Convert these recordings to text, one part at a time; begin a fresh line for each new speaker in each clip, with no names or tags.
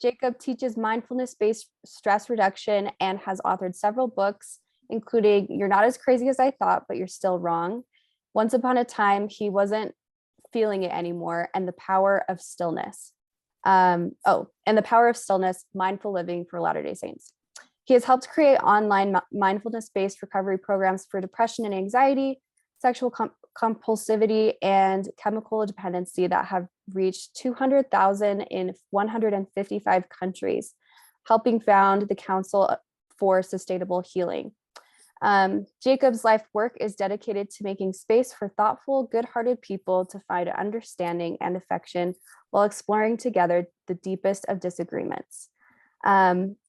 Jacob teaches mindfulness-based stress reduction and has authored several books, including You're Not as Crazy as I Thought, but You're Still Wrong. Once Upon a Time, He Wasn't Feeling It Anymore, and The Power of Stillness. And The Power of Stillness, Mindful Living for Latter-day Saints. He has helped create online mindfulness-based recovery programs for depression and anxiety, sexual compulsivity, and chemical dependency that have reached 200,000 in 155 countries, helping found the Council for Sustainable Healing. Jacob's life work is dedicated to making space for thoughtful, good-hearted people to find understanding and affection while exploring together the deepest of disagreements.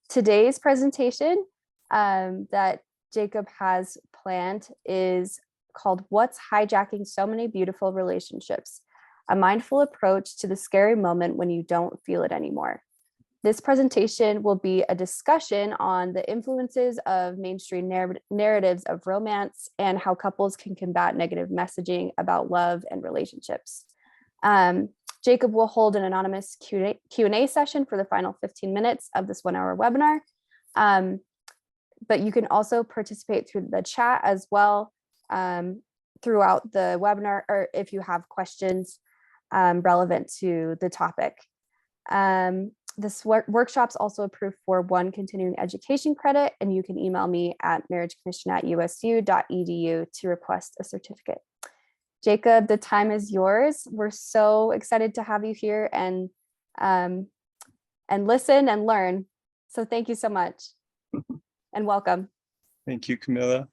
Today's presentation that Jacob has planned is called What's Hijacking So Many Beautiful Relationships? A Mindful Approach to the Scary Moment When You Don't Feel It Anymore. This presentation will be a discussion on the influences of mainstream narratives of romance and how couples can combat negative messaging about love and relationships. Jacob will hold an anonymous Q&A session for the final 15 minutes of this 1-hour webinar. But you can also participate through the chat as well throughout the webinar, or if you have questions relevant to the topic. This workshop's also approved for 1 continuing education credit, and you can email me at marriagecommission@usu.edu to request a certificate. Jacob, the time is yours. We're so excited to have you here and listen and learn. So thank you so much and welcome.
Thank you, Camilla.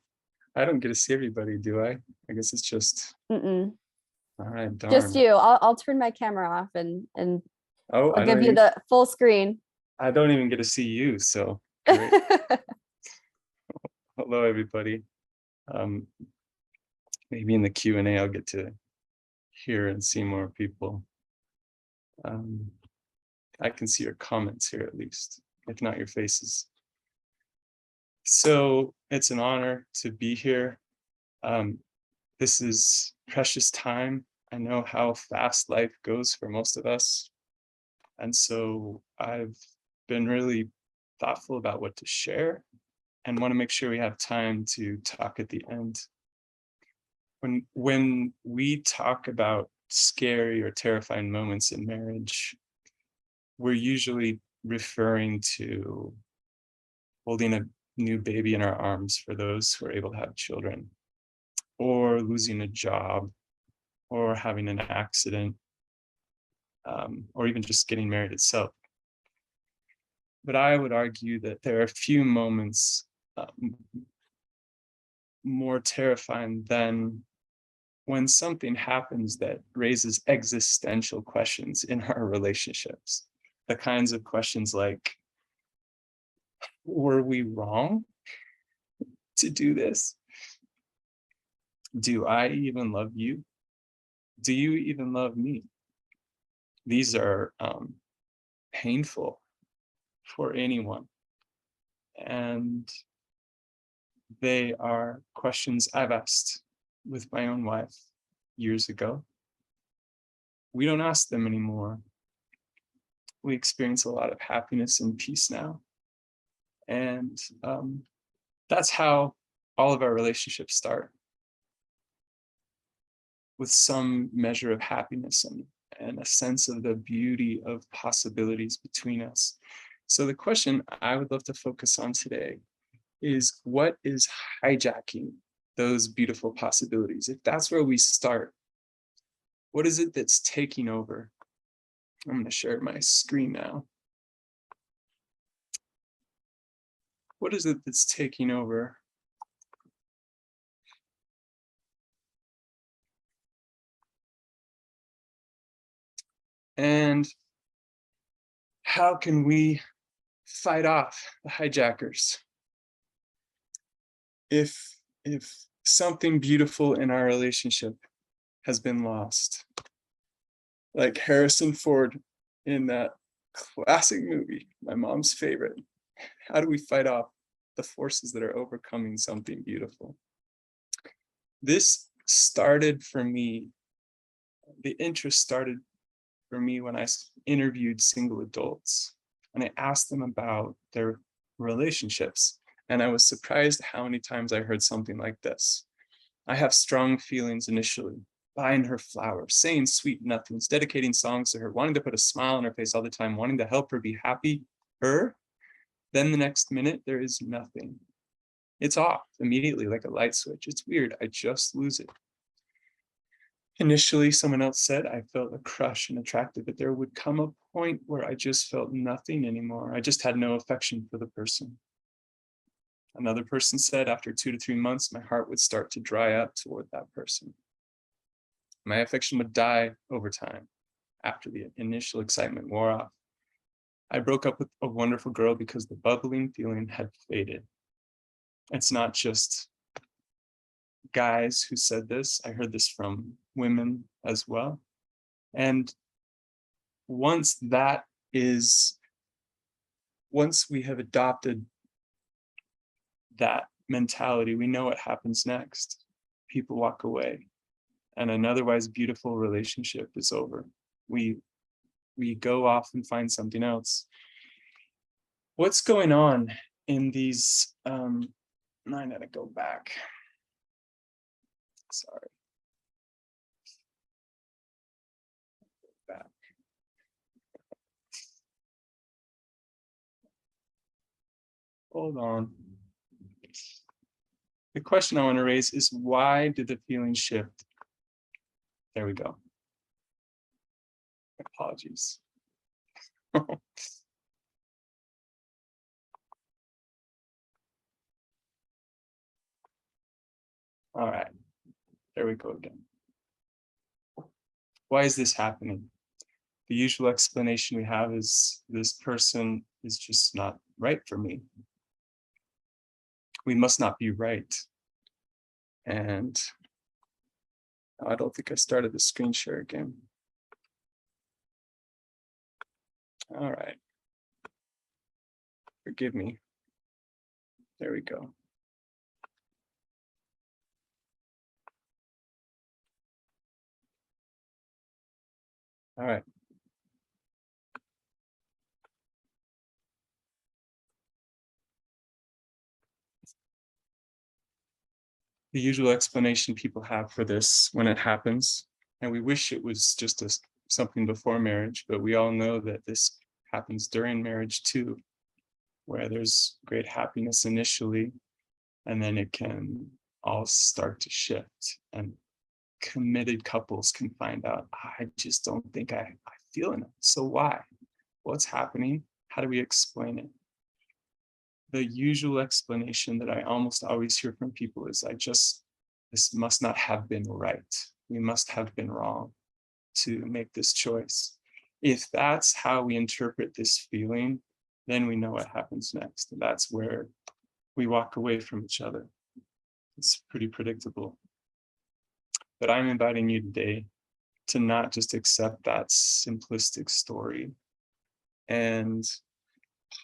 I don't get to see everybody, do I? I guess it's just. All right, darn.
Just you. I'll turn my camera off and I'll give you the full screen.
I don't even get to see you, so great. Hello, everybody. Maybe in the Q&A I'll get to hear and see more people. I can see your comments here at least, if not your faces. So it's an honor to be here. This is precious time. I know how fast life goes for most of us. And so I've been really thoughtful about what to share and want to make sure we have time to talk at the end. When we talk about scary or terrifying moments in marriage, we're usually referring to holding a new baby in our arms for those who are able to have children, or losing a job, or having an accident, or even just getting married itself. But I would argue that there are few moments more terrifying than when something happens that raises existential questions in our relationships. The kinds of questions like, were we wrong to do this? Do I even love you? Do you even love me? These are painful for anyone. And they are questions I've asked with my own wife years ago. We don't ask them anymore. We experience a lot of happiness and peace now. And that's how all of our relationships start, with some measure of happiness and a sense of the beauty of possibilities between us. So the question I would love to focus on today is, what is hijacking those beautiful possibilities? If that's where we start, what is it that's taking over? I'm going to share my screen now. What is it that's taking over? And how can we fight off the hijackers? If something beautiful in our relationship has been lost, like Harrison Ford in that classic movie, my mom's favorite, how do we fight off the forces that are overcoming something beautiful? This started for me, the interest started for me when I interviewed single adults and I asked them about their relationships. And I was surprised how many times I heard something like this. I have strong feelings initially, buying her flowers, saying sweet nothings, dedicating songs to her, wanting to put a smile on her face all the time, wanting to help her be happy. Her, then the next minute, there is nothing. It's off immediately like a light switch. It's weird. I just lose it. Initially, someone else said I felt a crush and attracted, but there would come a point where I just felt nothing anymore. I just had no affection for the person. Another person said after 2 to 3 months, my heart would start to dry up toward that person. My affection would die over time after the initial excitement wore off. I broke up with a wonderful girl because the bubbling feeling had faded. It's not just guys who said this. I heard this from women as well. And once we have adopted that mentality, we know what happens next. People walk away, and an otherwise beautiful relationship is over. We go off and find something else. What's going on in these? I gotta go back. Sorry. Back. Hold on. The question I want to raise is, why did the feeling shift? There we go. Apologies. All right, there we go again. Why is this happening? The usual explanation we have is this person is just not right for me. We must not be right. And I don't think I started the screen share again. All right. Forgive me. There we go. All right. The usual explanation people have for this when it happens, and we wish it was just something before marriage, but we all know that this happens during marriage too, where there's great happiness initially, and then it can all start to shift. And committed couples can find out, I just don't think I feel enough. So why? What's happening? How do we explain it? The usual explanation that I almost always hear from people is, this must not have been right. We must have been wrong to make this choice. If that's how we interpret this feeling, then we know what happens next. And that's where we walk away from each other. It's pretty predictable. But I'm inviting you today to not just accept that simplistic story and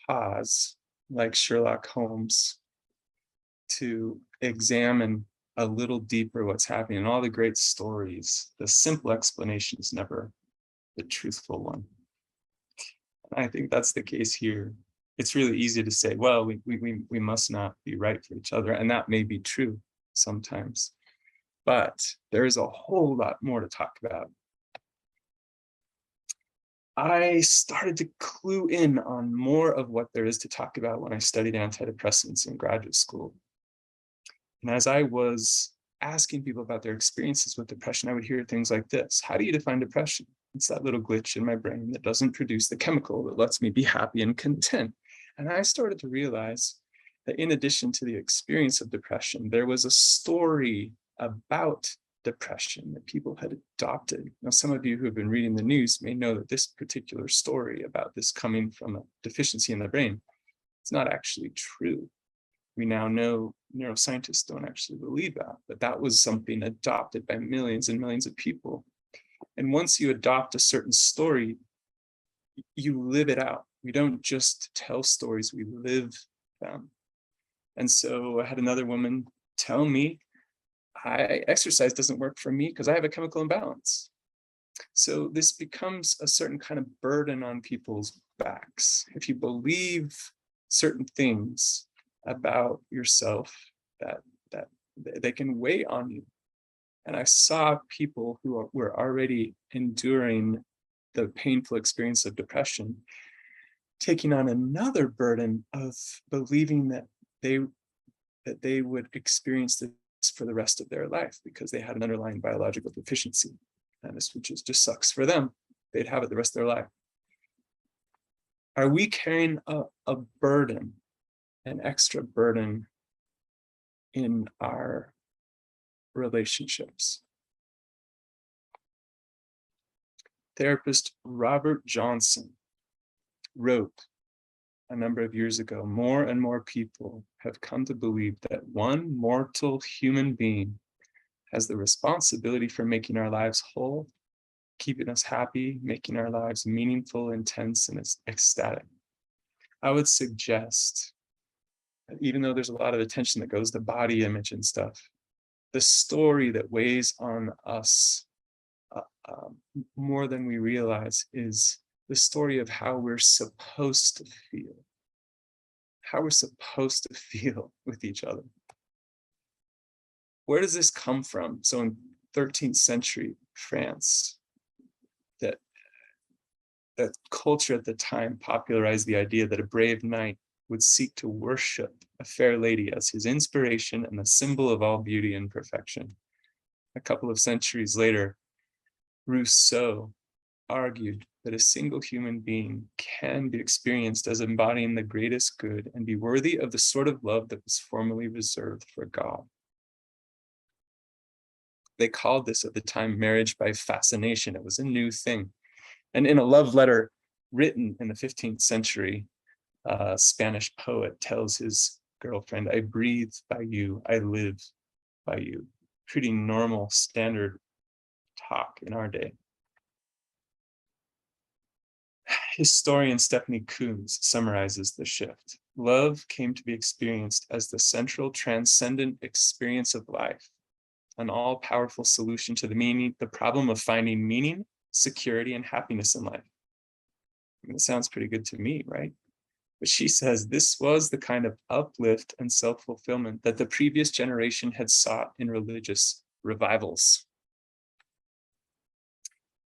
pause, like Sherlock Holmes, to examine a little deeper what's happening. In all the great stories, the simple explanation is never the truthful one. And I think that's the case here. It's really easy to say, well, we must not be right for each other. And that may be true sometimes. But there is a whole lot more to talk about. I started to clue in on more of what there is to talk about when I studied antidepressants in graduate school. And as I was asking people about their experiences with depression, I would hear things like this. How do you define depression? It's that little glitch in my brain that doesn't produce the chemical that lets me be happy and content. And I started to realize that in addition to the experience of depression, there was a story about depression that people had adopted. Now, some of you who have been reading the news may know that this particular story about this coming from a deficiency in the brain is not actually true. We now know neuroscientists don't actually believe that, but that was something adopted by millions and millions of people. And once you adopt a certain story, you live it out. We don't just tell stories, we live them. And so I had another woman tell me, exercise doesn't work for me because I have a chemical imbalance. So this becomes a certain kind of burden on people's facts, if you believe certain things about yourself, that they can weigh on you. And I saw people who were already enduring the painful experience of depression taking on another burden of believing that they would experience this for the rest of their life because they had an underlying biological deficiency. And this just sucks for them. They'd have it the rest of their life. Are we carrying a burden, an extra burden in our relationships? Therapist Robert Johnson wrote a number of years ago, more and more people have come to believe that one mortal human being has the responsibility for making our lives whole, keeping us happy, making our lives meaningful, intense, and ecstatic. I would suggest that even though there's a lot of attention that goes to body image and stuff, the story that weighs on us more than we realize is the story of how we're supposed to feel, with each other. Where does this come from? So in 13th century France, that culture at the time popularized the idea that a brave knight would seek to worship a fair lady as his inspiration and the symbol of all beauty and perfection. A couple of centuries later, Rousseau argued that a single human being can be experienced as embodying the greatest good and be worthy of the sort of love that was formerly reserved for God. They called this at the time marriage by fascination. It was a new thing. And in a love letter written in the 15th century, a Spanish poet tells his girlfriend, "I breathe by you, I live by you." Pretty normal, standard talk in our day. Historian Stephanie Coombs summarizes the shift. Love came to be experienced as the central transcendent experience of life, an all-powerful solution to the problem of finding meaning, security, and happiness in life. I mean, it sounds pretty good to me, right? But she says this was the kind of uplift and self-fulfillment that the previous generation had sought in religious revivals.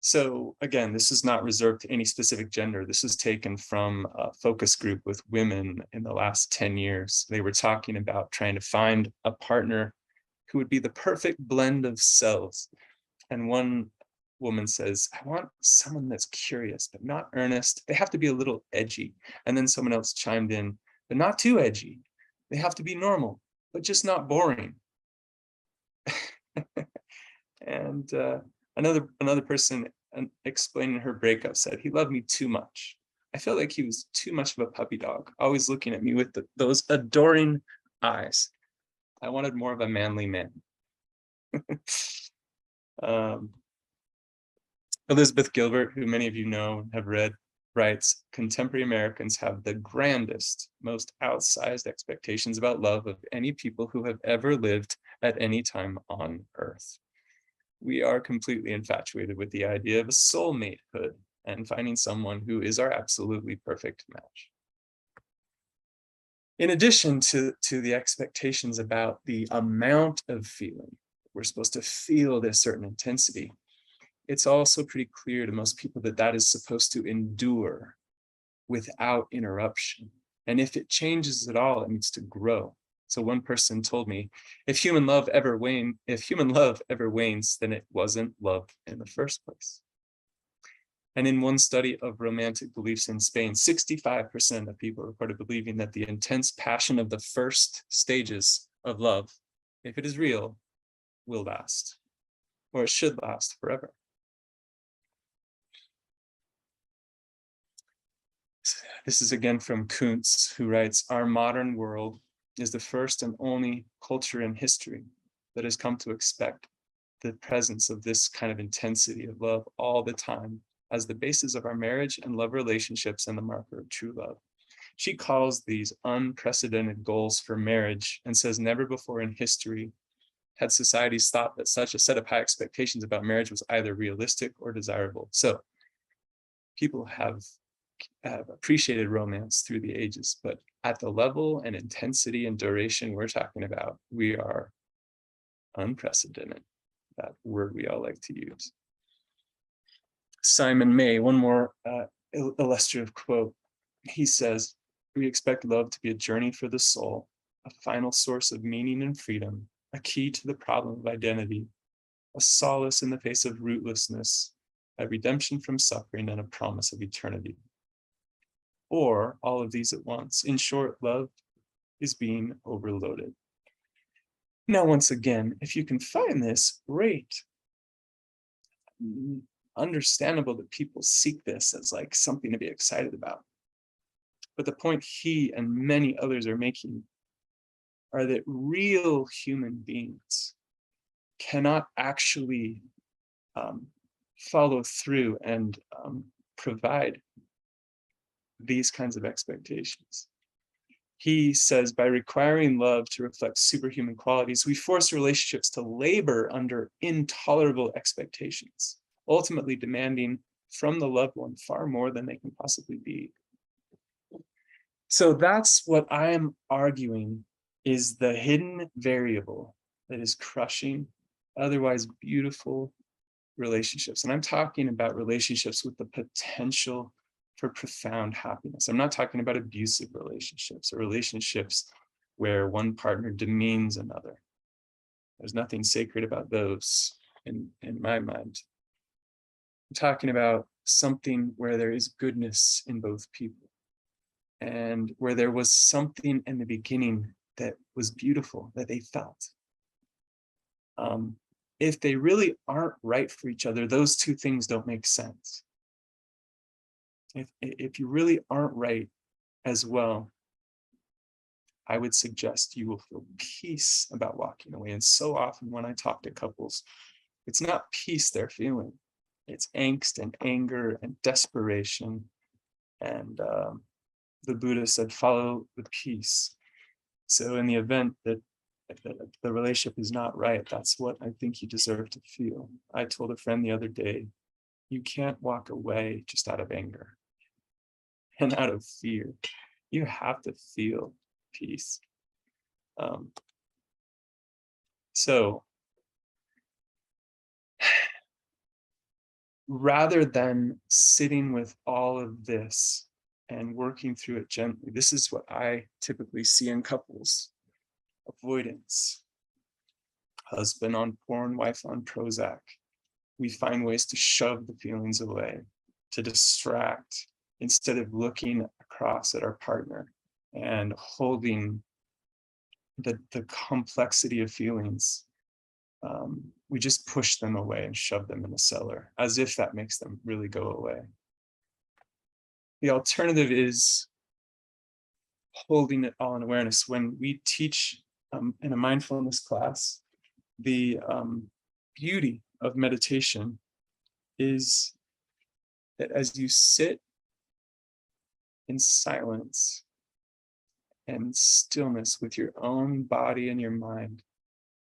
So again, this is not reserved to any specific gender. This is taken from a focus group with women in the last 10 years. They were talking about trying to find a partner who would be the perfect blend of selves. And one woman says, "I want someone that's curious, but not earnest. They have to be a little edgy." And then someone else chimed in, "But not too edgy. They have to be normal, but just not boring." And another person explaining her breakup said, "He loved me too much. I felt like he was too much of a puppy dog, always looking at me with those adoring eyes. I wanted more of a manly man." Elizabeth Gilbert, who many of you know and have read, writes, "Contemporary Americans have the grandest, most outsized expectations about love of any people who have ever lived at any time on Earth. We are completely infatuated with the idea of a soulmatehood and finding someone who is our absolutely perfect match." In addition to the expectations about the amount of feeling, we're supposed to feel this certain intensity, it's also pretty clear to most people that that is supposed to endure without interruption. And if it changes at all, it needs to grow. So one person told me, if human love ever wanes, then it wasn't love in the first place. And in one study of romantic beliefs in Spain, 65% of people reported believing that the intense passion of the first stages of love, if it is real, will last, or it should last forever. This is again from Kuntz, who writes, "Our modern world is the first and only culture in history that has come to expect the presence of this kind of intensity of love all the time as the basis of our marriage and love relationships and the marker of true love." She calls these unprecedented goals for marriage and says never before in history had societies thought that such a set of high expectations about marriage was either realistic or desirable. So people have have appreciated romance through the ages, but at the level and intensity and duration we're talking about, we are unprecedented. That word we all like to use. Simon May, one more illustrative quote. He says, "We expect love to be a journey for the soul, a final source of meaning and freedom, a key to the problem of identity, a solace in the face of rootlessness, a redemption from suffering, and a promise of eternity. Or all of these at once. In short, love is being overloaded." Now, once again, if you can find this, great. Understandable that people seek this as like something to be excited about. But the point he and many others are making are that real human beings cannot actually follow through and provide these kinds of expectations. He says, by requiring love to reflect superhuman qualities, we force relationships to labor under intolerable expectations, ultimately demanding from the loved one far more than they can possibly be. So that's what I am arguing is the hidden variable that is crushing otherwise beautiful relationships. And I'm talking about relationships with the potential for profound happiness. I'm not talking about abusive relationships or relationships where one partner demeans another. There's nothing sacred about those in my mind. I'm talking about something where there is goodness in both people and where there was something in the beginning that was beautiful that they felt. If they really aren't right for each other, those two things don't make sense. If you really aren't right as well, I would suggest you will feel peace about walking away. And so often when I talk to couples, it's not peace they're feeling. It's angst and anger and desperation. And the Buddha said, follow the peace. So in the event that the relationship is not right, that's what I think you deserve to feel. I told a friend the other day, you can't walk away just out of anger and out of fear. You have to feel peace. So rather than sitting with all of this and working through it gently, this is what I typically see in couples. Avoidance. Husband on porn, wife on Prozac. We find ways to shove the feelings away, to distract, instead of looking across at our partner and holding the complexity of feelings. We just push them away and shove them in the cellar, as if that makes them really go away. The alternative is holding it all in awareness. When we teach in a mindfulness class, the beauty of meditation is that as you sit in silence and stillness with your own body and your mind,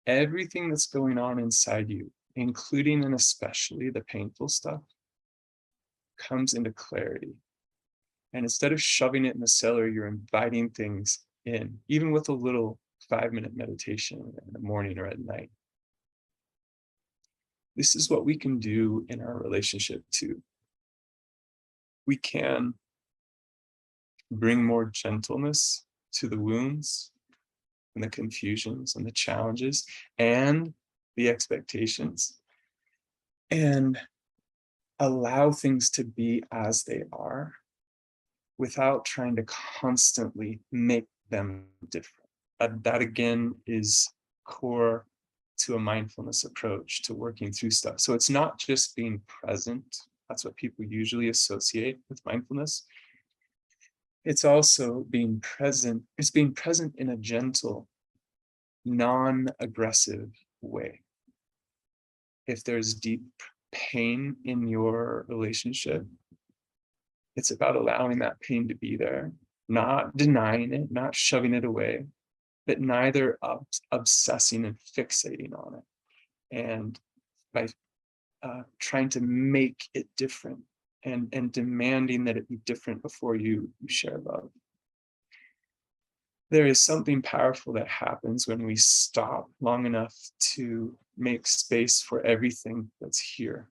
everything that's going on inside you, including and especially the painful stuff, comes into clarity. And instead of shoving it in the cellar, you're inviting things in, even with a little 5-minute meditation in the morning or at night. This is what we can do in our relationship too. We can bring more gentleness to the wounds and the confusions and the challenges and the expectations, and allow things to be as they are without trying to constantly make them different. That again is core to a mindfulness approach to working through stuff. So it's not just being present. That's what people usually associate with mindfulness. It's also being present. It's being present in a gentle, non-aggressive way. If there's deep pain in your relationship, it's about allowing that pain to be there, not denying it, not shoving it away, but neither obsessing and fixating on it. And by trying to make it different and demanding that it be different before you share love. There is something powerful that happens when we stop long enough to make space for everything that's here.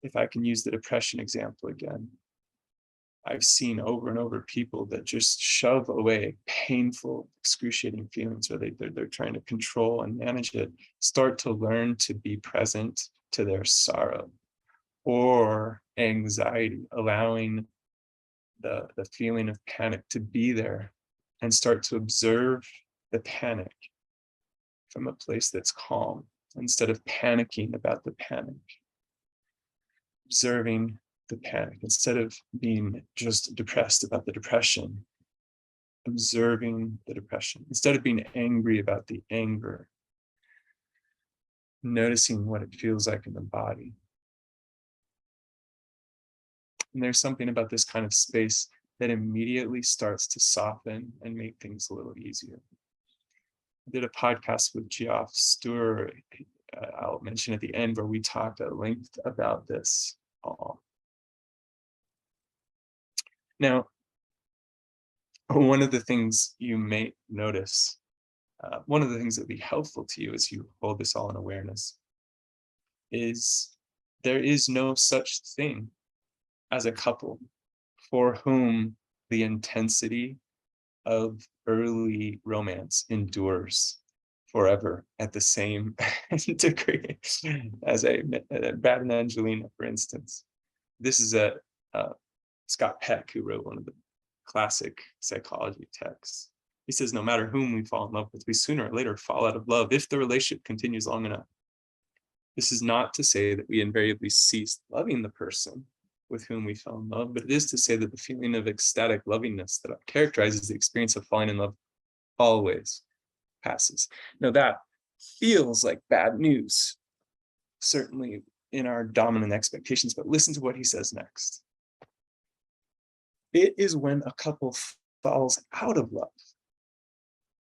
If I can use the depression example again, I've seen over and over people that just shove away painful, excruciating feelings where they're trying to control and manage it, start to learn to be present to their sorrow or anxiety, allowing the feeling of panic to be there and start to observe the panic from a place that's calm instead of panicking about the panic. Observing the panic instead of being just depressed about the depression. Observing the depression instead of being angry about the anger. Noticing what it feels like in the body. And there's something about this kind of space that immediately starts to soften and make things a little easier. I did a podcast with Geoff Stewart, I'll mention at the end, where we talked at length about this all. Now, one of the things you may notice, one of the things that would be helpful to you as you hold this all in awareness, is there is no such thing as a couple for whom the intensity of early romance endures forever at the same degree as Brad and Angelina, for instance. This is Scott Peck, who wrote one of the classic psychology texts. He says, no matter whom we fall in love with, we sooner or later fall out of love if the relationship continues long enough. This is not to say that we invariably cease loving the person with whom we fell in love, but it is to say that the feeling of ecstatic lovingness that characterizes the experience of falling in love always passes. Now that feels like bad news, certainly in our dominant expectations, but listen to what he says next. It is when a couple falls out of love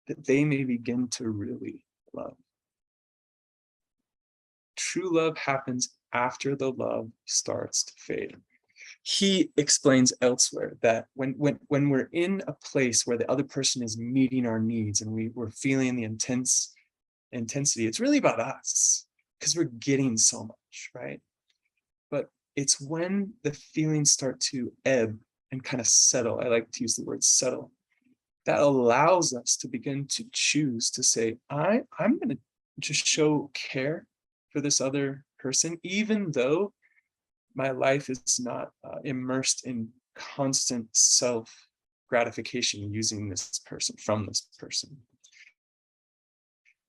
that they may begin to really love. True love happens after the love starts to fade. He explains elsewhere that when we're in a place where the other person is meeting our needs and we're feeling the intensity, it's really about us because we're getting so much, right? But it's when the feelings start to ebb and kind of settle. I like to use the word settle. That allows us to begin to choose to say, I'm going to just show care for this other person, even though my life is not immersed in constant self-gratification using this person from this person.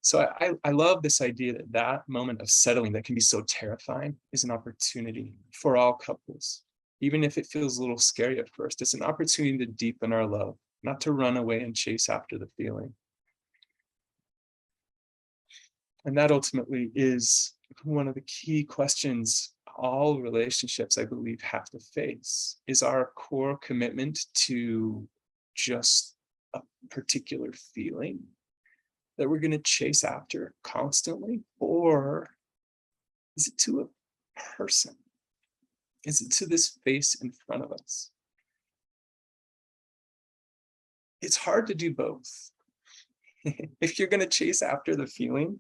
So I love this idea that that moment of settling that can be so terrifying is an opportunity for all couples. Even if it feels a little scary at first, it's an opportunity to deepen our love, not to run away and chase after the feeling. And that ultimately is one of the key questions all relationships, I believe, have to face, is our core commitment to just a particular feeling that we're going to chase after constantly, or is it to a person? Is it to this face in front of us? It's hard to do both. If you're going to chase after the feeling,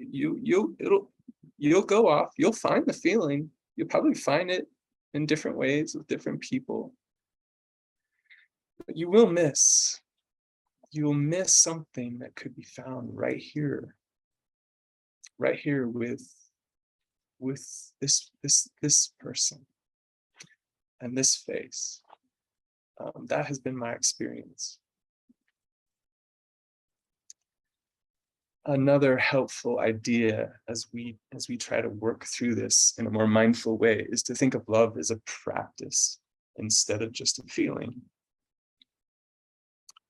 you'll go off, you'll find the feeling, you'll probably find it in different ways with different people, but you'll miss something that could be found right here with this person and this face. That has been my experience. Another helpful idea as we try to work through this in a more mindful way is to think of love as a practice instead of just a feeling.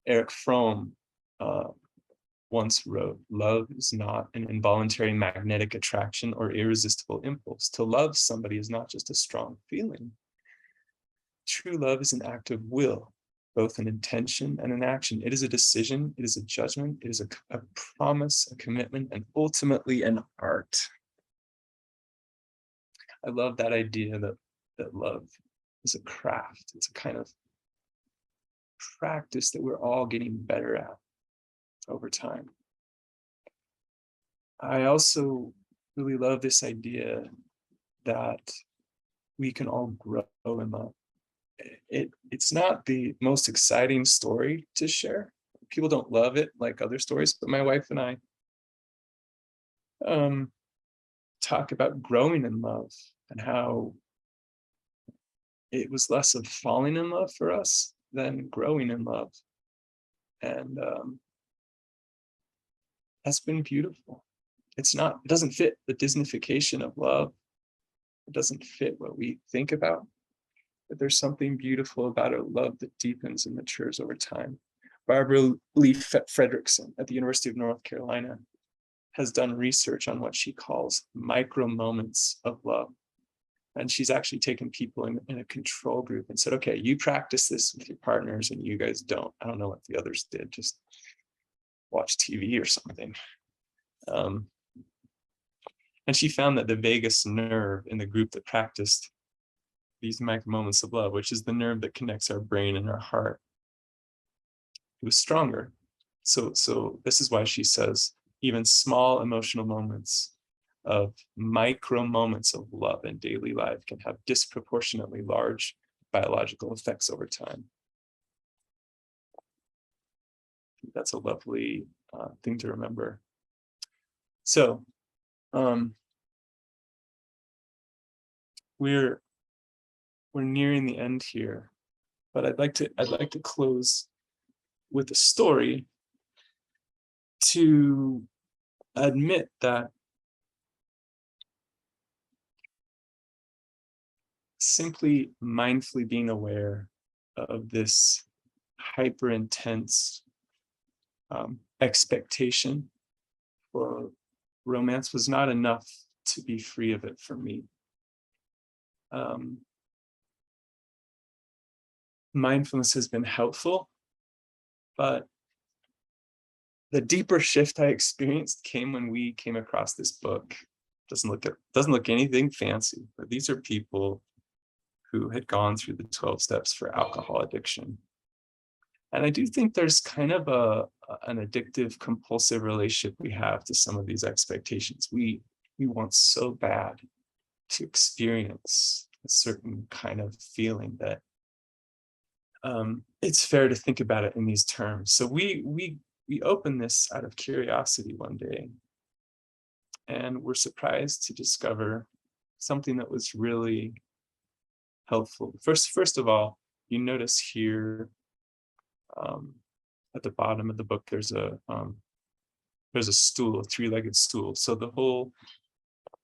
Erich Fromm once wrote, "Love is not an involuntary magnetic attraction or irresistible impulse. To love somebody is not just a strong feeling. True love is an act of will, both an intention and an action. It is a decision, it is a judgment, it is a promise, a commitment, and ultimately an art." I love that idea that love is a craft. It's a kind of practice that we're all getting better at over time. I also really love this idea that we can all grow in love. It's not the most exciting story to share. People don't love it like other stories, but my wife and I talk about growing in love and how it was less of falling in love for us than growing in love. And that's been beautiful. It doesn't fit the Disneyfication of love. It doesn't fit what we think about. But there's something beautiful about a love that deepens and matures over time. Barbara Lee Fredrickson at the University of North Carolina has done research on what she calls micro moments of love. And she's actually taken people in a control group and said, okay, you practice this with your partners and you guys don't. I don't know what the others did, just watch TV or something. And she found that the vagus nerve in the group that practiced these micro moments of love, which is the nerve that connects our brain and our heart, it was stronger. So this is why she says, even small emotional moments of micro moments of love in daily life can have disproportionately large biological effects over time. That's a lovely thing to remember. So we're nearing the end here, but I'd like to close with a story to admit that simply mindfully being aware of this hyper intense expectation for romance was not enough to be free of it for me. Mindfulness has been helpful, but the deeper shift I experienced came when we came across this book. Doesn't look anything fancy, but these are people who had gone through the 12 steps for alcohol addiction. And I do think there's kind of an addictive, compulsive relationship we have to some of these expectations. We want so bad to experience a certain kind of feeling that it's fair to think about it in these terms. So we opened this out of curiosity one day, and were surprised to discover something that was really helpful. First of all, you notice here at the bottom of the book, there's a stool, a three-legged stool. So the whole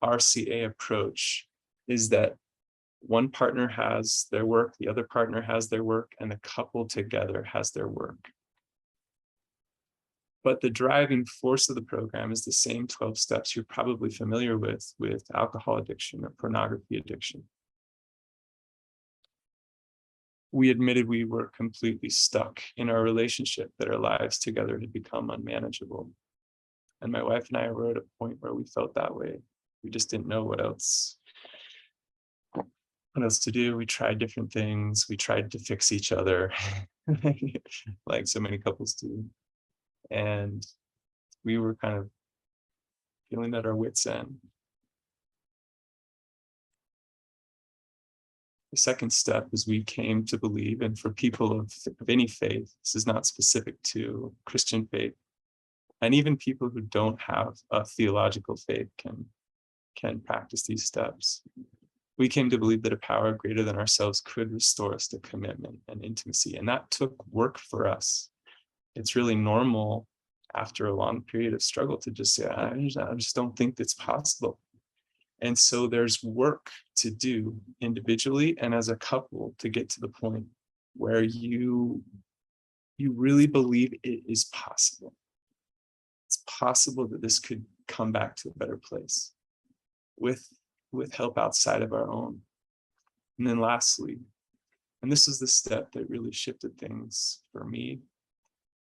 RCA approach is that one partner has their work, the other partner has their work, and the couple together has their work. But the driving force of the program is the same 12 steps you're probably familiar with alcohol addiction or pornography addiction. We admitted we were completely stuck in our relationship, that our lives together had become unmanageable. And my wife and I were at a point where we felt that way. We just didn't know what else to do. We tried different things. We tried to fix each other, like so many couples do. And we were kind of feeling at our wits' end. The second step is we came to believe, and for people of any faith, this is not specific to Christian faith, and even people who don't have a theological faith can practice these steps. We came to believe that a power greater than ourselves could restore us to commitment and intimacy, and that took work for us. It's really normal after a long period of struggle to just say, I just don't think that's possible. And so there's work to do individually and as a couple to get to the point where you really believe it is possible. It's possible that this could come back to a better place with help outside of our own. And then lastly, and this is the step that really shifted things for me,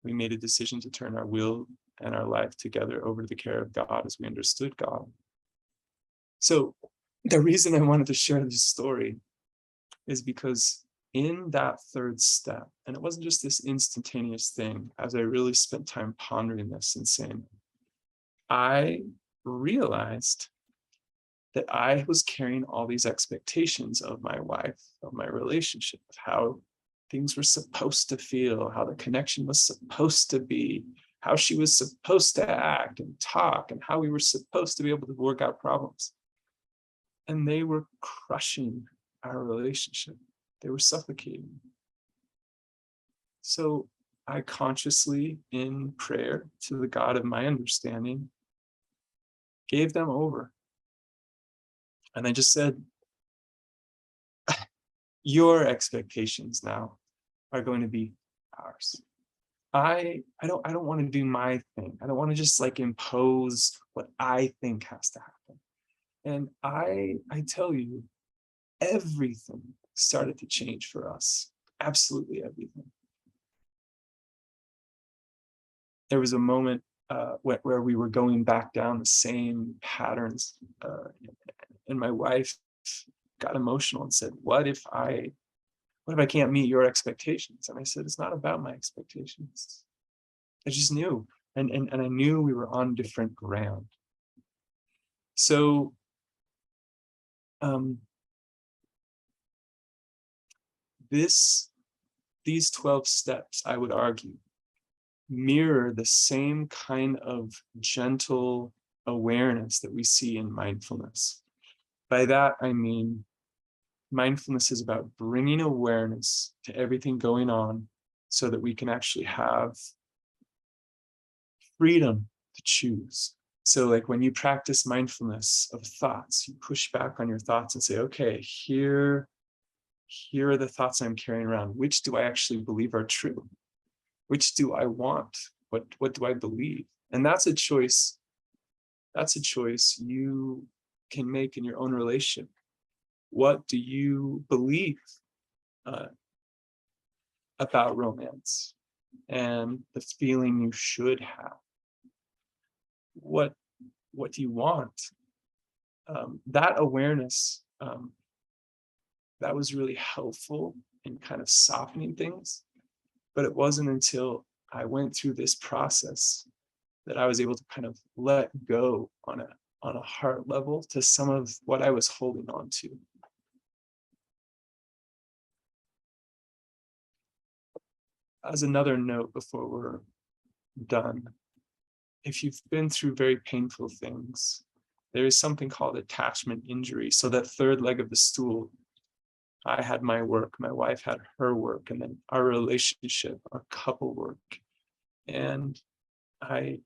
we made a decision to turn our will and our life together over to the care of God as we understood God. So The reason I wanted to share this story is because in that third step, and it wasn't just this instantaneous thing, as I really spent time pondering this and saying, I realized that I was carrying all these expectations of my wife, of my relationship, of how things were supposed to feel, how the connection was supposed to be, how she was supposed to act and talk, and how we were supposed to be able to work out problems. And they were crushing our relationship. They were suffocating. So I consciously, in prayer to the God of my understanding, gave them over. And I just said, your expectations now are going to be ours. I don't want to do my thing. I don't want to just like impose what I think has to happen. And I tell you, everything started to change for us. Absolutely everything. There was a moment where we were going back down the same patterns, and my wife got emotional and said, what if I can't meet your expectations? And I said, it's not about my expectations. I just knew, and I knew we were on different ground. So these 12 steps, I would argue, mirror the same kind of gentle awareness that we see in mindfulness. By that, I mean, mindfulness is about bringing awareness to everything going on so that we can actually have freedom to choose. So like when you practice mindfulness of thoughts, you push back on your thoughts and say, okay, here are the thoughts I'm carrying around. Which do I actually believe are true? Which do I want? What do I believe? And that's a choice. That's a choice you can make in your own relationship. What do you believe about romance and the feeling you should have? What do you want? That awareness, that was really helpful in kind of softening things. But it wasn't until I went through this process that I was able to kind of let go on a heart level to some of what I was holding on to. As another note before we're done, if you've been through very painful things, there is something called attachment injury. So that third leg of the stool, I had my work, my wife had her work, and then our relationship, our couple work. And I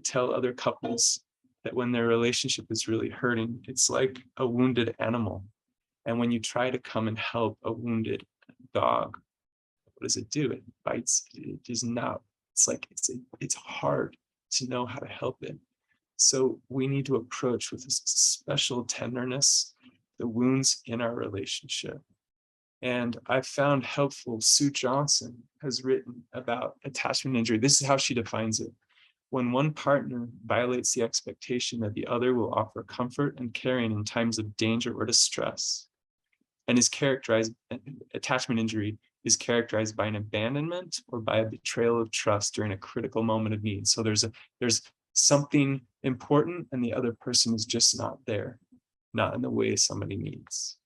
tell other couples that when their relationship is really hurting, it's like a wounded animal. And when you try to come and help a wounded dog, what does it do? It bites. It does not. It's like it's hard to know how to help it. So we need to approach with this special tenderness the wounds in our relationship. And I found helpful, Sue Johnson has written about attachment injury. This is how she defines it. When one partner violates the expectation that the other will offer comfort and caring in times of danger or distress, and is characterized, attachment injury is characterized by an abandonment or by a betrayal of trust during a critical moment of need. So there's something important and the other person is just not there, not in the way somebody needs.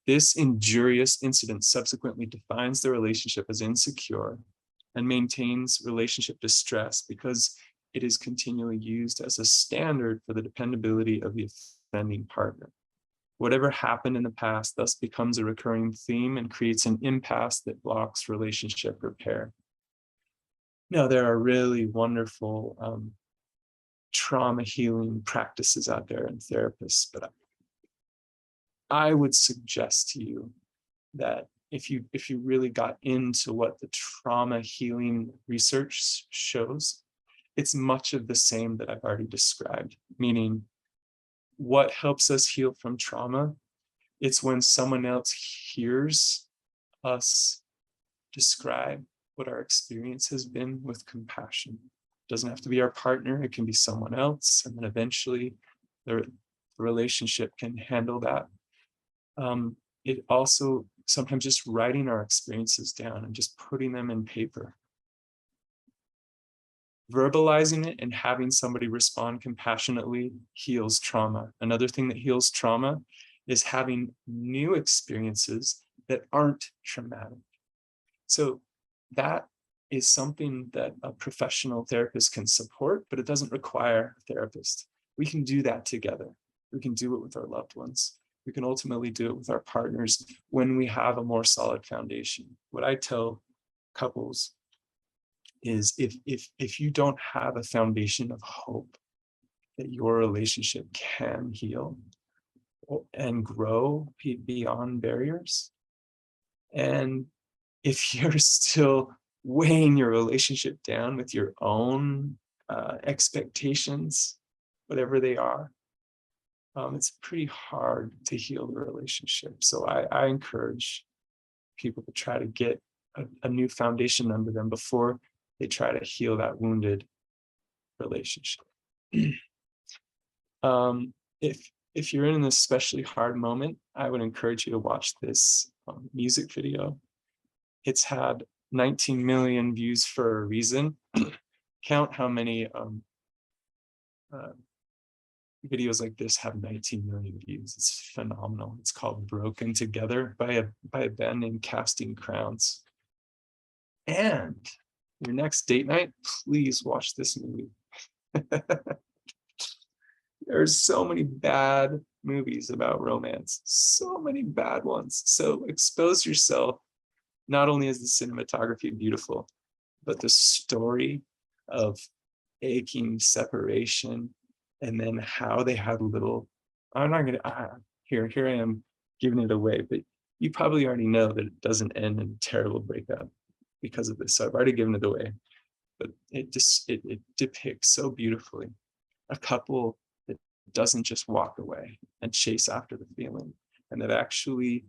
This injurious incident subsequently defines the relationship as insecure and maintains relationship distress because it is continually used as a standard for the dependability of the offending partner. Whatever happened in the past thus becomes a recurring theme and creates an impasse that blocks relationship repair. Now, there are really wonderful trauma healing practices out there and therapists, but I would suggest to you that if you really got into what the trauma healing research shows, it's much of the same that I've already described, meaning what helps us heal from trauma, it's when someone else hears us describe what our experience has been with compassion. It doesn't have to be our partner, it can be someone else, and then eventually relationship can handle that. It also sometimes just writing our experiences down and just putting them in paper, verbalizing it and having somebody respond compassionately heals trauma. Another thing that heals trauma is having new experiences that aren't traumatic. So that is something that a professional therapist can support, but it doesn't require a therapist. We can do that together. We can do it with our loved ones. We can ultimately do it with our partners when we have a more solid foundation. What I tell couples is if you don't have a foundation of hope that your relationship can heal and grow beyond barriers, and if you're still weighing your relationship down with your own expectations, whatever they are, it's pretty hard to heal the relationship. So I encourage people to try to get a new foundation under them before they try to heal that wounded relationship. If you're in an especially hard moment, I would encourage you to watch this music video. It's had 19 million views for a reason. Count how many videos like this have 19 million views. It's phenomenal. It's called Broken Together by a band named Casting Crowns. And your next date night, please watch this movie. There's so many bad movies about romance, so many bad ones. So expose yourself. Not only is the cinematography beautiful, but the story of aching separation, and then how they had little, I'm not gonna, here I am giving it away, but you probably already know that it doesn't end in a terrible breakup because of this. So I've already given it away, but it depicts so beautifully a couple that doesn't just walk away and chase after the feeling, and that actually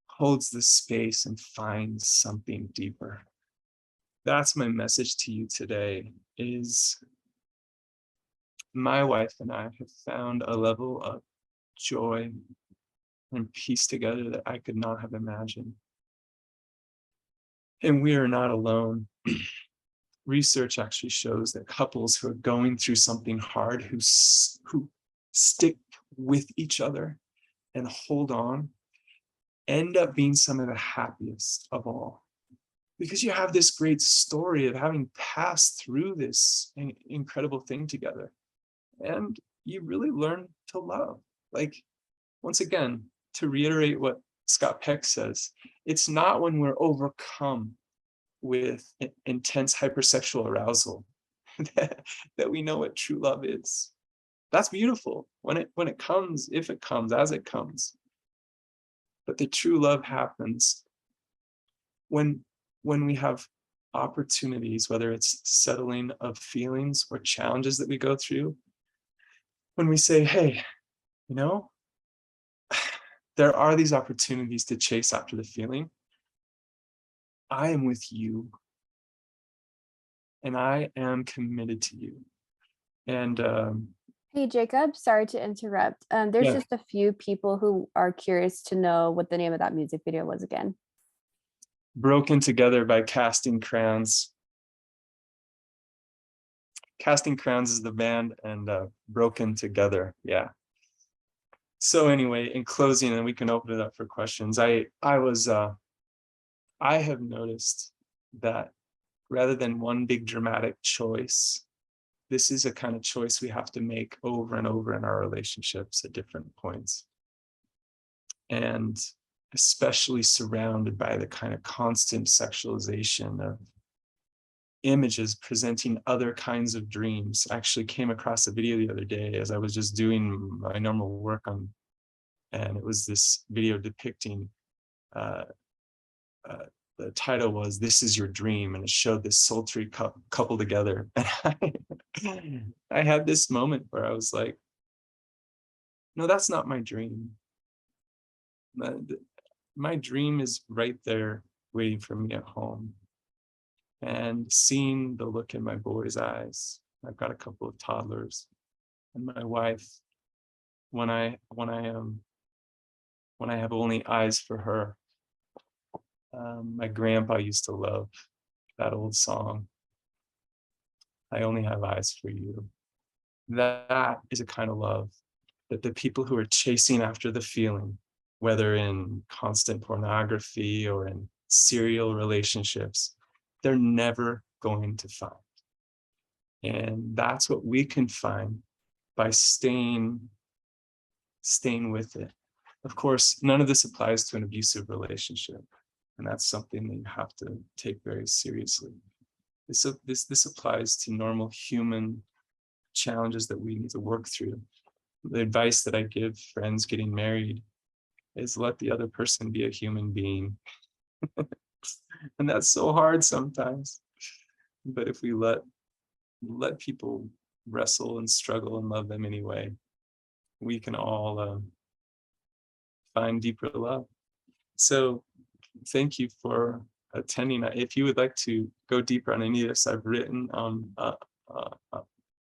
holds the space and finds something deeper. That's my message to you today, is my wife and I have found a level of joy and peace together that I could not have imagined. And we are not alone. Research actually shows that couples who are going through something hard, who stick with each other and hold on, end up being some of the happiest of all. Because you have this great story of having passed through this incredible thing together. And you really learn to love. Like, once again, to reiterate what Scott Peck says, it's not when we're overcome with intense hypersexual arousal that we know what true love is. That's beautiful when it comes, if it comes, as it comes. But the true love happens when we have opportunities, whether it's settling of feelings or challenges that we go through, when we say, hey, you know, there are these opportunities to chase after the feeling. I am with you, and I am committed to you. And
Hey, Jacob, sorry to interrupt. There's
yeah,
just a few people who are curious to know what the name of that music video was again.
Broken Together by Casting Crowns. Casting Crowns is the band, and Broken Together, yeah. So anyway, in closing, and we can open it up for questions. I have noticed that rather than one big dramatic choice, this is a kind of choice we have to make over and over in our relationships at different points. And especially surrounded by the kind of constant sexualization of images presenting other kinds of dreams. I actually came across a video the other day as I was just doing my normal work on, and it was this video depicting the title was "This Is Your Dream," and it showed this sultry couple together. And I had this moment where I was like, no, that's not my dream. My dream is right there waiting for me at home. And seeing the look in my boys' eyes, I've got a couple of toddlers, and my wife when I have only eyes for her. My grandpa used to love that old song, I only have eyes for you. That is a kind of love that the people who are chasing after the feeling, whether in constant pornography or in serial relationships, they're never going to find. And that's what we can find by staying with it. Of course, none of this applies to an abusive relationship. And that's something that you have to take very seriously. This applies to normal human challenges that we need to work through. The advice that I give friends getting married is let the other person be a human being. And that's so hard sometimes. But if we let people wrestle and struggle and love them anyway, we can all find deeper love. So thank you for attending. If you would like to go deeper on any of this, I've written a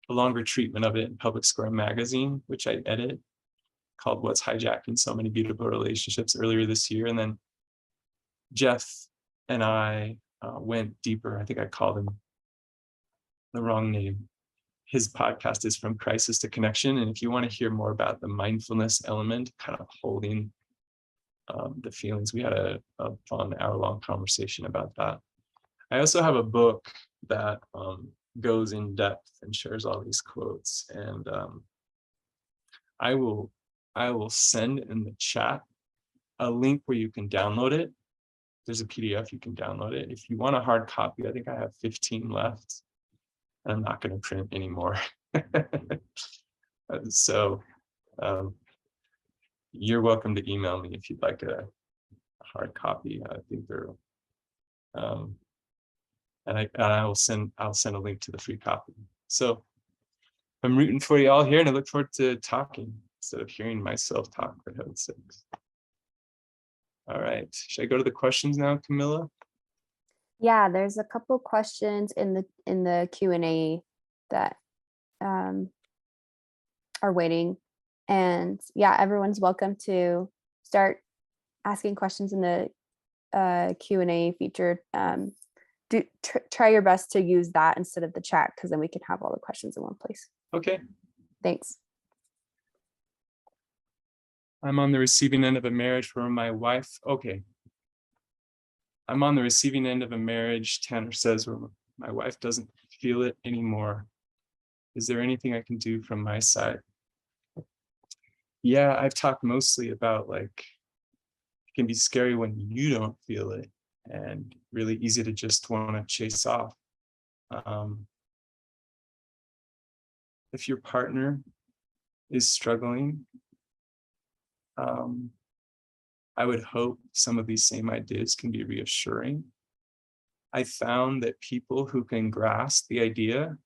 longer treatment of it in Public Square magazine, which I edit, called What's Hijacking So Many Beautiful Relationships, earlier this year. And then Jeff and I went deeper. I think I called him the wrong name. His podcast is From Crisis to Connection. And if you want to hear more about the mindfulness element, kind of holding the feelings, we had a fun hour-long conversation about that. I also have a book that goes in depth and shares all these quotes. And I will send in the chat a link where you can download it. There's a PDF, you can download it. If you want a hard copy, I think I have 15 left. I'm not going to print anymore. So you're welcome to email me if you'd like a hard copy. I think they're and I'll send a link to the free copy. So I'm rooting for you all here, and I look forward to talking instead of hearing myself talk, for heaven's sakes. All right, should I go to the questions now, Camilla?
Yeah, there's a couple questions in the Q&A that are waiting. And yeah, everyone's welcome to start asking questions in the Q&A feature. Try your best to use that instead of the chat, because then we can have all the questions in one place.
Okay.
Thanks.
I'm on the receiving end of a marriage where my wife, okay. I'm on the receiving end of a marriage, Tanner says, where my wife doesn't feel it anymore. Is there anything I can do from my side? Yeah, I've talked mostly about, like, it can be scary when you don't feel it and really easy to just want to chase off. If your partner is struggling, I would hope some of these same ideas can be reassuring. I found that people who can grasp the idea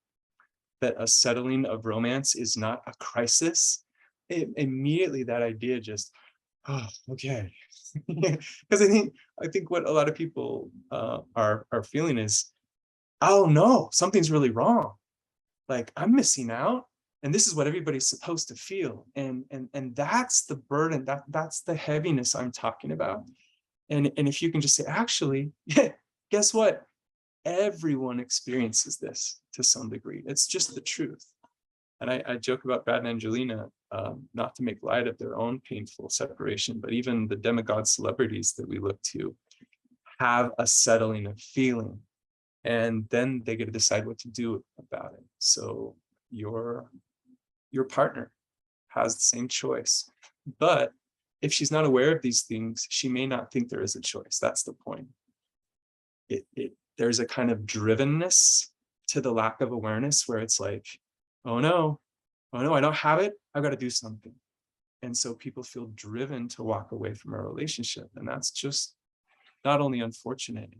that a settling of romance is not a crisis, immediately that idea just, oh, okay. Because I think what a lot of people are feeling is, oh no, something's really wrong. Like, I'm missing out, and this is what everybody's supposed to feel. And that's the burden, that's the heaviness I'm talking about. And if you can just say, actually, guess what? Everyone experiences this to some degree. It's just the truth. And I joke about Brad and Angelina, not to make light of their own painful separation, but even the demigod celebrities that we look to have a settling of feeling. And then they get to decide what to do about it. So your partner has the same choice. But if she's not aware of these things, she may not think there is a choice. That's the point. There's a kind of drivenness to the lack of awareness where it's like, oh no, I don't have it. I've got to do something. And so people feel driven to walk away from a relationship. And that's just not only unfortunate,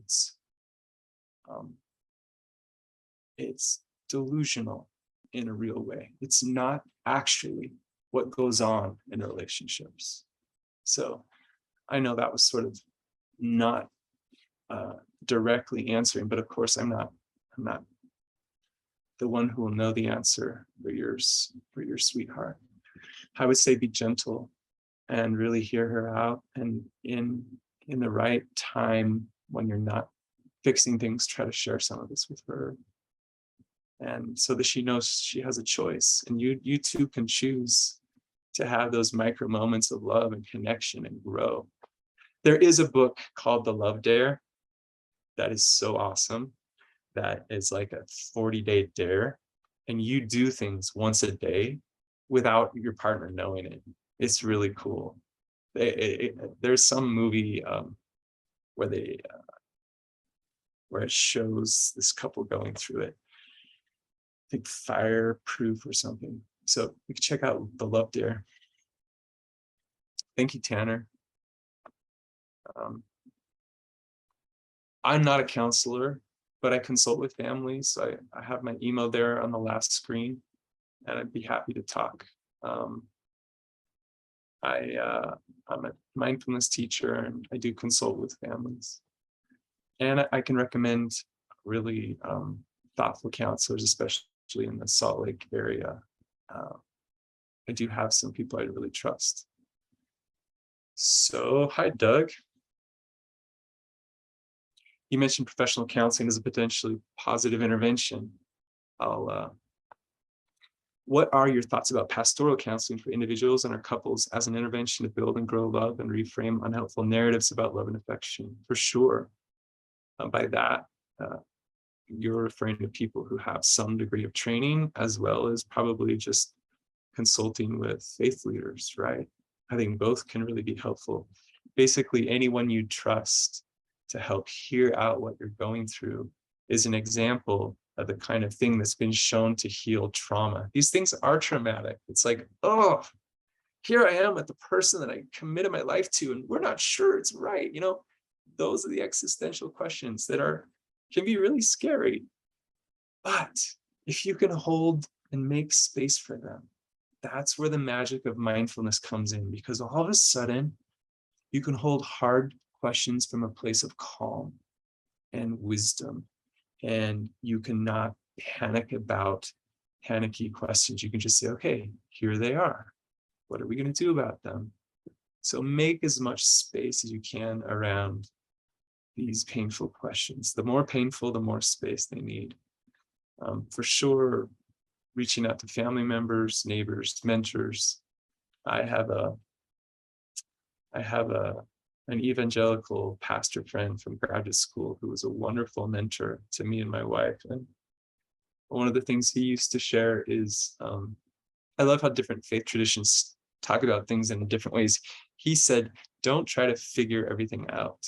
it's delusional in a real way. It's not actually what goes on in relationships. So I know that was sort of not directly answering, but of course I'm not the one who will know the answer for your sweetheart. I would say be gentle and really hear her out, and in the right time when you're not fixing things, try to share some of this with her, and so that she knows she has a choice, and you too can choose to have those micro moments of love and connection and grow. There is a book called The Love Dare that is so awesome. That is like a 40-day dare, and you do things once a day without your partner knowing it. It's really cool. There's some movie where they where it shows this couple going through it. I think Fireproof or something. So you can check out The Love Dare. Thank you, Tanner. I'm not a counselor, but I consult with families. I have my email there on the last screen, and I'd be happy to talk. I'm a mindfulness teacher, and I do consult with families. And I can recommend really thoughtful counselors, especially in the Salt Lake area. I do have some people I really trust. So, hi, Doug. You mentioned professional counseling as a potentially positive intervention. What are your thoughts about pastoral counseling for individuals and our couples as an intervention to build and grow love and reframe unhelpful narratives about love and affection? For sure. By that, you're referring to people who have some degree of training, as well as probably just consulting with faith leaders, right? I think both can really be helpful. Basically, anyone you trust to help hear out what you're going through is an example of the kind of thing that's been shown to heal trauma. These things are traumatic. It's like, oh, here I am with the person that I committed my life to, and we're not sure it's right. You know, those are the existential questions that can be really scary. But if you can hold and make space for them, that's where the magic of mindfulness comes in, because all of a sudden you can hold hard questions from a place of calm and wisdom, and you cannot panic about panicky questions. You can just say, okay, here they are. What are we going to do about them? So make as much space as you can around these painful questions. The more painful, the more space they need. For sure, reaching out to family members, neighbors, mentors. I have an evangelical pastor friend from graduate school who was a wonderful mentor to me and my wife. And one of the things he used to share is, I love how different faith traditions talk about things in different ways. He said, don't try to figure everything out.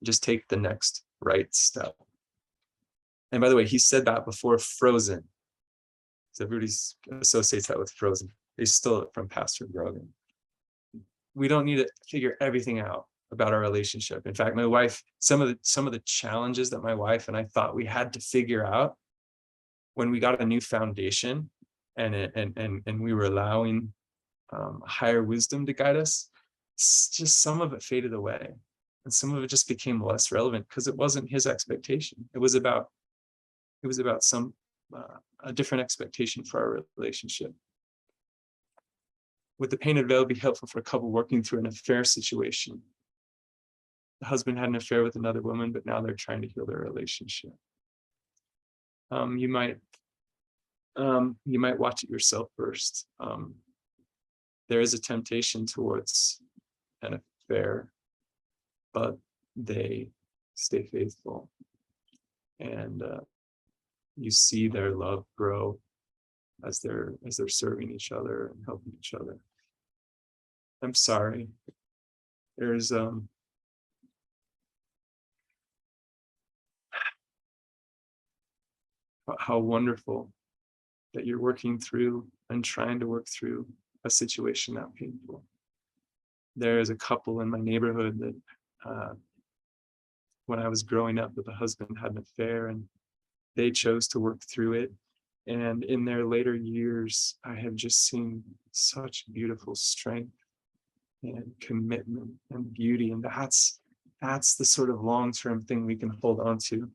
Just take the next right step. And by the way, he said that before Frozen. So everybody associates that with Frozen. They stole it from Pastor Grogan. We don't need to figure everything out about our relationship. In fact, my wife, some of the challenges that my wife and I thought we had to figure out when we got a new foundation and we were allowing higher wisdom to guide us, just some of it faded away. And some of it just became less relevant because it wasn't his expectation. It was about some a different expectation for our relationship. Would the painted veil be helpful for a couple working through an affair situation? The husband had an affair with another woman, but now they're trying to heal their relationship. You might watch it yourself first. There is a temptation towards an affair, but they stay faithful, and you see their love grow as they're serving each other and helping each other. I'm sorry. There's how wonderful that you're working through and trying to work through a situation that painful. There is a couple in my neighborhood that when I was growing up, that the husband had an affair and they chose to work through it. And in their later years, I have just seen such beautiful strength and commitment and beauty. And that's the sort of long-term thing we can hold on to.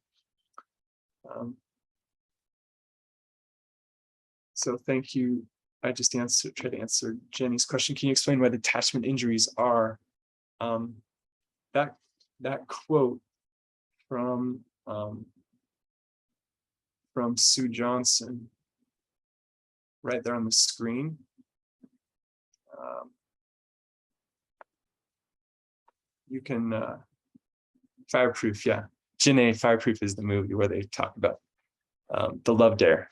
So thank you I just try to answer Jenny's question. Can you explain what attachment injuries are? That quote from Sue Johnson, right there on the screen. You can Fireproof, yeah. Janae, Fireproof is the movie where they talk about the love dare.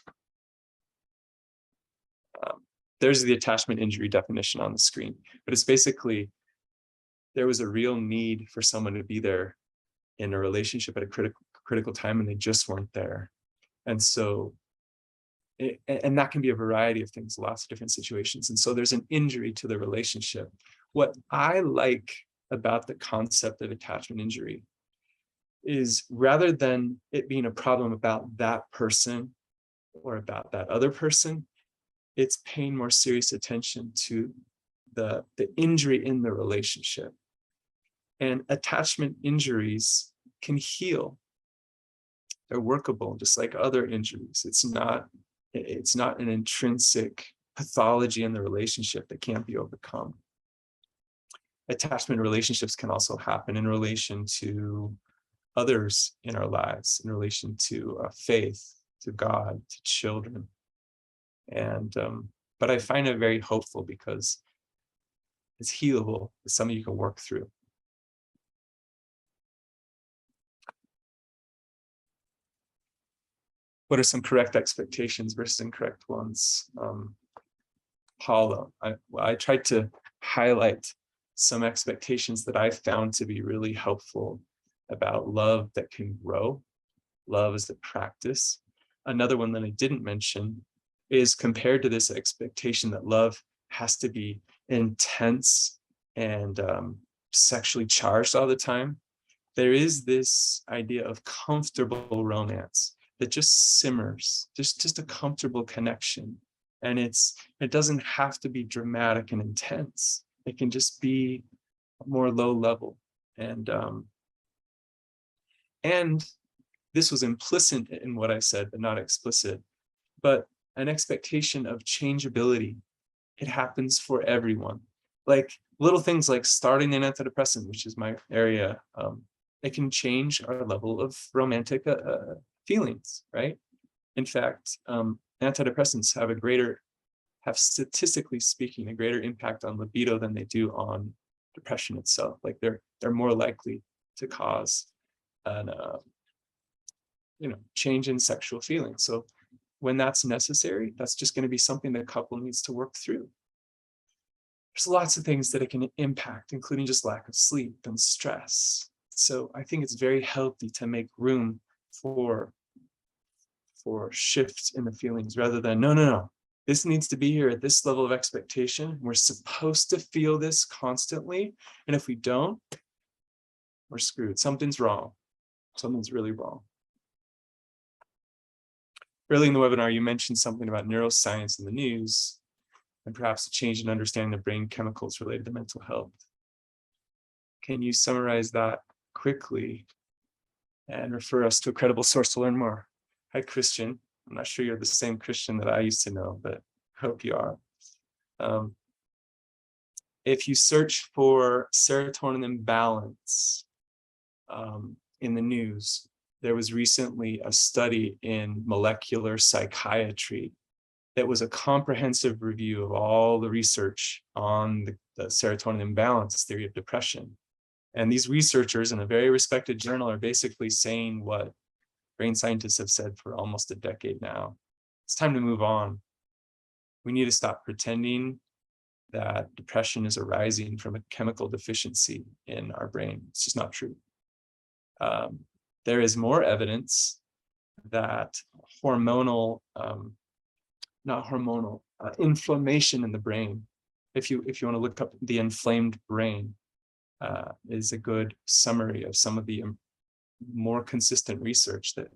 There's the attachment injury definition on the screen, but it's basically there was a real need for someone to be there in a relationship at a critical time, and they just weren't there. And so, and that can be a variety of things, lots of different situations. And so there's an injury to the relationship. What I like about the concept of attachment injury is rather than it being a problem about that person or about that other person, it's paying more serious attention to the injury in the relationship. And attachment injuries can heal. They're workable, just like other injuries. It's not an intrinsic pathology in the relationship that can't be overcome. Attachment relationships can also happen in relation to others in our lives, in relation to faith, to God, to children. And but I find it very hopeful because it's healable. It's something you can work through. What are some correct expectations versus incorrect ones? Paula, I tried to highlight some expectations that I found to be really helpful about love that can grow. Love as a practice. Another one that I didn't mention is compared to this expectation that love has to be intense and sexually charged all the time. There is this idea of comfortable romance that just simmers, just a comfortable connection. And it doesn't have to be dramatic and intense. It can just be more low level. And this was implicit in what I said, but not explicit. But an expectation of changeability. It happens for everyone. Like little things like starting an antidepressant, which is my area, it can change our level of romantic feelings, right? In fact, antidepressants have statistically speaking, a greater impact on libido than they do on depression itself. Like they're more likely to cause an change in sexual feelings. So when that's necessary, that's just going to be something the couple needs to work through. There's lots of things that it can impact, including just lack of sleep and stress. So I think it's very healthy to make room for shifts in the feelings rather than, no, this needs to be here at this level of expectation. We're supposed to feel this constantly. And if we don't, we're screwed. Something's wrong. Something's really wrong. Early in the webinar, you mentioned something about neuroscience in the news and perhaps a change in understanding of brain chemicals related to mental health. Can you summarize that quickly and refer us to a credible source to learn more? Hi, Christian. I'm not sure you're the same Christian that I used to know, but I hope you are. If you search for serotonin imbalance in the news, there was recently a study in molecular psychiatry that was a comprehensive review of all the research on the serotonin imbalance theory of depression. And these researchers in a very respected journal are basically saying what brain scientists have said for almost a decade now. It's time to move on. We need to stop pretending that depression is arising from a chemical deficiency in our brain. It's just not true. There is more evidence that inflammation in the brain. If you want to look up the inflamed brain, is a good summary of some of the more consistent research that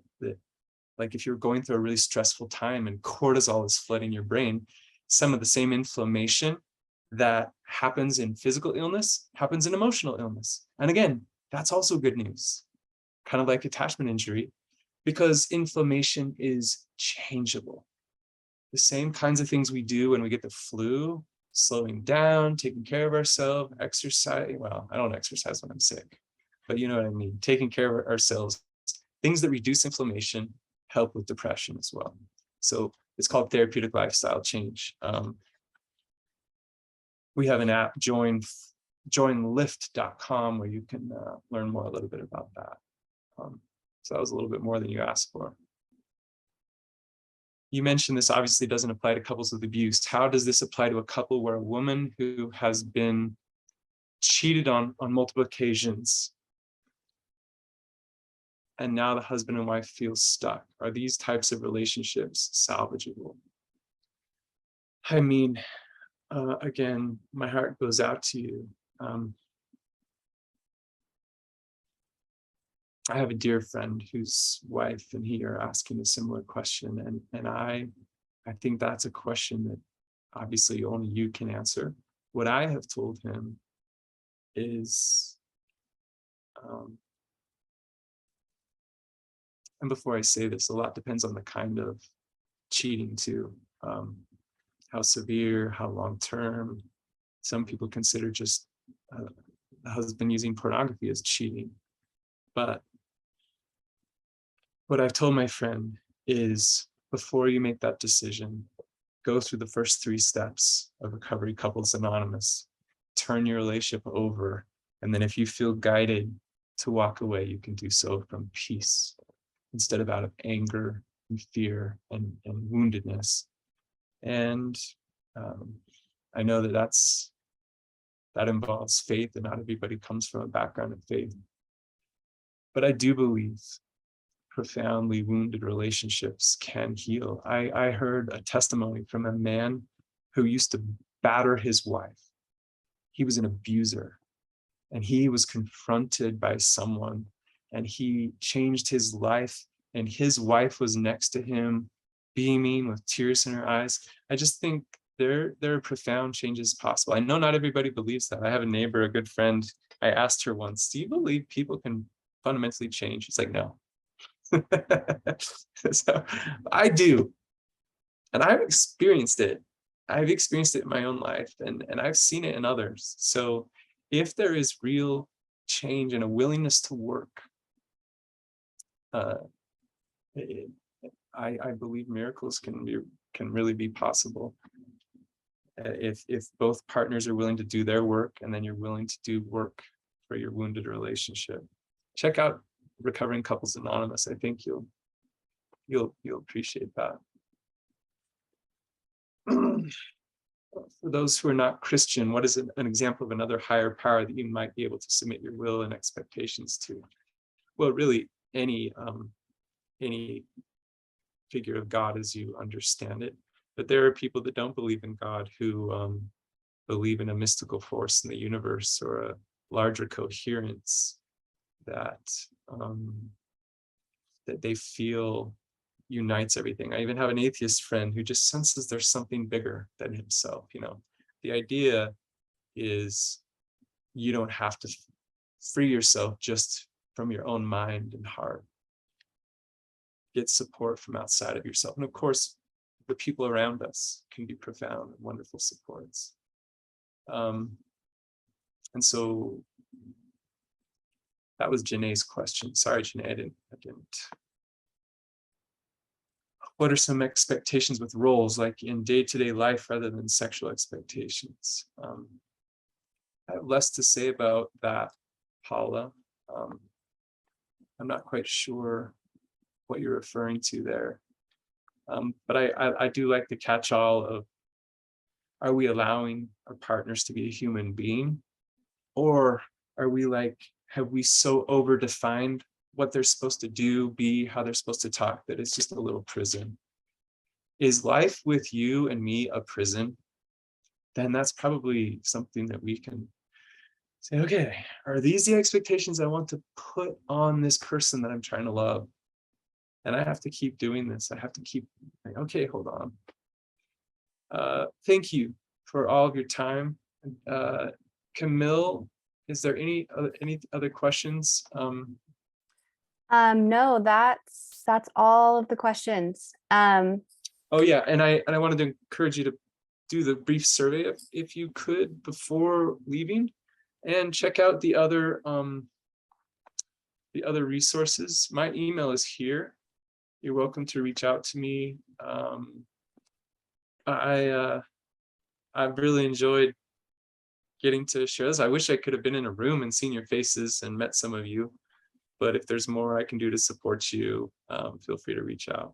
like if you're going through a really stressful time and cortisol is flooding your brain, some of the same inflammation that happens in physical illness happens in emotional illness. And again, that's also good news, kind of like attachment injury, because inflammation is changeable. the same kinds of things we do when we get the flu, slowing down, taking care of ourselves, exercise. Well, I don't exercise when I'm sick, but you know what I mean. Taking care of ourselves, things that reduce inflammation help with depression as well. So it's called therapeutic lifestyle change. We have an app, joinlift.com, where you can learn more a little bit about that. So that was a little bit more than you asked for. You mentioned this obviously doesn't apply to couples with abuse. How does this apply to a couple where a woman who has been cheated on multiple occasions, and now the husband and wife feel stuck? Are these types of relationships salvageable? I mean, again, my heart goes out to you. I have a dear friend whose wife and he are asking a similar question, and I think that's a question that obviously only you can answer. What I have told him is, and before I say this, a lot depends on the kind of cheating too. How severe, how long term. Some people consider just the husband using pornography as cheating. But what I've told my friend is, before you make that decision, go through the first 3 steps of Recovery Couples Anonymous. Turn your relationship over. And then if you feel guided to walk away, you can do so from peace instead of out of anger and fear and woundedness. And I know that involves faith, and not everybody comes from a background of faith. But I do believe profoundly wounded relationships can heal. I heard a testimony from a man who used to batter his wife. He was an abuser, and he was confronted by someone, and he changed his life, and his wife was next to him, beaming with tears in her eyes. I just think there are profound changes possible. I know not everybody believes that. I have a neighbor, a good friend. I asked her once, do you believe people can fundamentally change? She's like, no. So I do, and I've experienced it. I've experienced it in my own life, and I've seen it in others. So if there is real change and a willingness to work, I believe miracles can really be possible. If both partners are willing to do their work, and then you're willing to do work for your wounded relationship. Check out Recovering Couples Anonymous. I think you'll appreciate that. For those who are not Christian, what is an example of another higher power that you might be able to submit your will and expectations to? Well, really, any figure of God as you understand it. But there are people that don't believe in God, who believe in a mystical force in the universe, or a larger coherence that they feel unites everything. I even have an atheist friend who just senses there's something bigger than himself. The idea is you don't have to free yourself just from your own mind and heart. Get support from outside of yourself. And of course, the people around us can be profound and wonderful supports. And so that was Janae's question. Sorry, Janae, I didn't. What are some expectations with roles, like in day-to-day life, rather than sexual expectations? I have less to say about that, Paula. I'm not quite sure what you're referring to there. But I do like the catch-all of, are we allowing our partners to be a human being? Or are we have we so over-defined what they're supposed to do, be, how they're supposed to talk, that it's just a little prison? Is life with you and me a prison? Then that's probably something that we can say, okay, are these the expectations I want to put on this person that I'm trying to love? And I have to keep doing this. I have to keep saying, okay, hold on. Thank you for all of your time. Camille, is there any other questions?
No, that's all of the questions.
Oh yeah, and I wanted to encourage you to do the brief survey if you could before leaving, and check out the other resources. My email is here. You're welcome to reach out to me. I I've really enjoyed getting to share this. I wish I could have been in a room and seen your faces and met some of you. But if there's more I can do to support you, feel free to reach out.